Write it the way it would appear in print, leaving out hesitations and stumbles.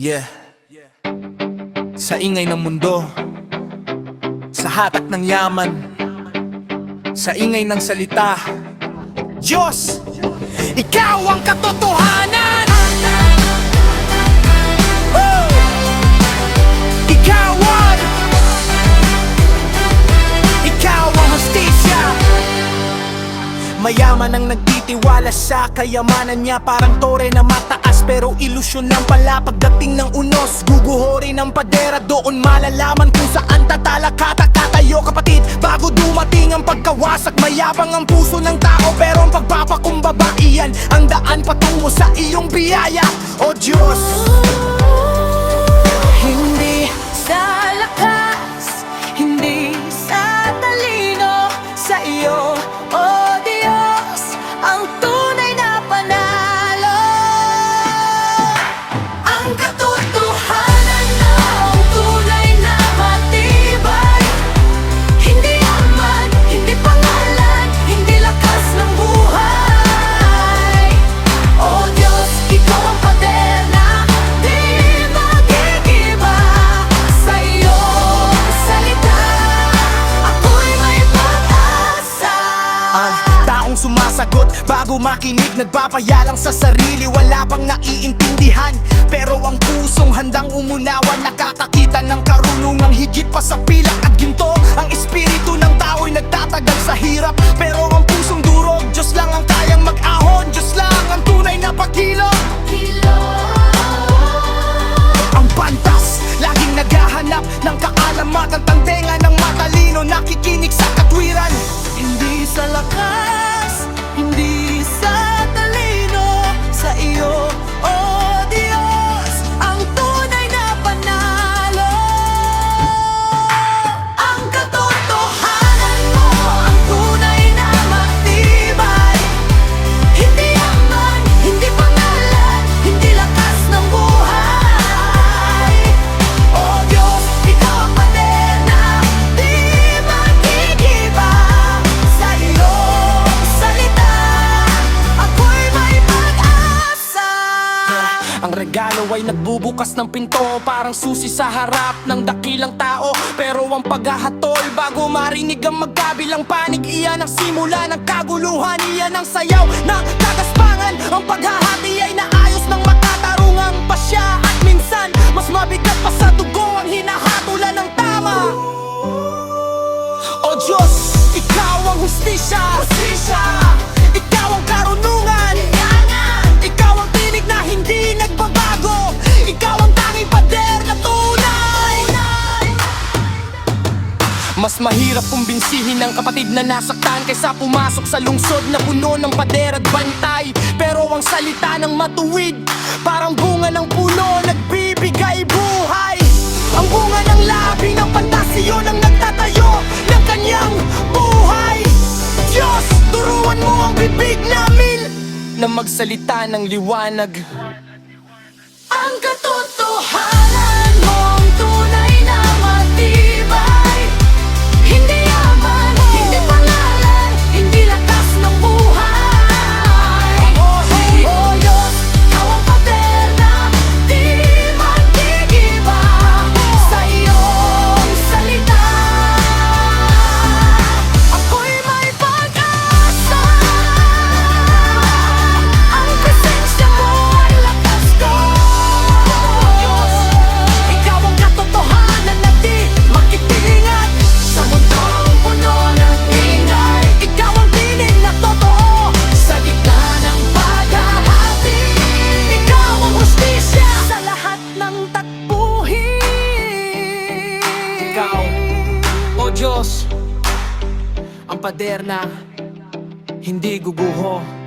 Yeah. Sa ingay ng mundo, sa hatak ng yaman, sa ingay ng salita, Diyos, Ikaw ang katotohanan. Oh! Ikaw ang hustisya. Mayaman ang nagtitiwala sa kayamanan niya, parang tore na mataas pero ilusyon lang pala. Pagdating ng unos, guguhorin ng padera, doon malalaman kung saan tatalakata. Katayo kapatid, bago dumating ang pagkawasak. Mayabang ang puso ng tao pero ang pagpapakumbaba, iyan ang daan patungo sa iyong biyaya. O Diyos, hindi sa lakas, hindi sa talino, sa iyo, o Diyos, ang tunay na panalo. Ang katotohanan na ang tunay na matibay, hindi yaman, hindi pangalan, hindi lakas ng buhay. O Diyos, Ikaw ang pader na di magigiba. Sa iyong salita, ako'y may pag-asa. ang taong sumasagot bago makinig, nagpapayalang sa sarili, wala pang naiintindihan. Pero ang pusong handang umunawa, nakakakita ng karunungang higit pa sa pilak at ginto. Ang espiritu ng tao'y nagtatagal sa hirap, pero ang pusong durog, Diyos lang ang kayang mag-ahon. Diyos lang ang tunay na pagkilom. Ang pantas, laging naghahanap ng kaalaman, ang tandenga ng matalino, nakikinig sa katwiran. Hindi sa lakas, hindi sa talino, sa iyo, o Diyos, ang tunay na panalo. Ang katotohanan mo, ang tunay na matibay, hindi yaman, hindi pangalan, hindi lakas ng buhay. O Diyos, Ikaw ang pader na di magigiba. Sa iyong salita, ako'y may pag-asa. Ang regalo ay nagbubukas ng pinto, parang susi sa harap ng dakilang tao. Pero ang paghahatol bago marinig ang magkabilang panig, iyan ang simula ng kaguluhan, iyan ang sayaw ng kagaspangan. Ang paghahati ay naayos ng matatarungang pasya, at minsan mas mabigat pa sa dugo ang hinahatulan ng tama. O Diyos, Ikaw ang hustisya. Ikaw ang karunungan. Ikaw ang tinig na hindi nagbabago. Ikaw ang tanging pader na tunay. Mas mahirap kumbinsihin ng kapatid na nasaktan kaysa pumasok sa lungsod na puno ng pader at bantay. Pero ang salita ng matuwid, parang bunga ng puno, nagbibigay buhay. Ang bunga ng labing ng pantasyon ang nagtatayo ng kanyang buhay. Diyos, turuan mo ang bibig namin na magsalita ng liwanag. Ang katotohanan mo, ang tunay na matibay, hindi yaman, hindi pangalan, hindi lakas ng buhay. O Diyos, Ikaw ang pader na di magigiba. Sa iyong salita, ako'y may pag-asa. Ang presensya mo ay lakas ko. Diyos, Ikaw ang katotohanan na di makitingat. Sa mundong puno ng ingay, Ikaw ang tinig na totoo. Sa gitna ng paghahati, Ikaw ang hustisya sa lahat ng takbuhin. Ikaw, O Diyos, ang pader na hindi guguho.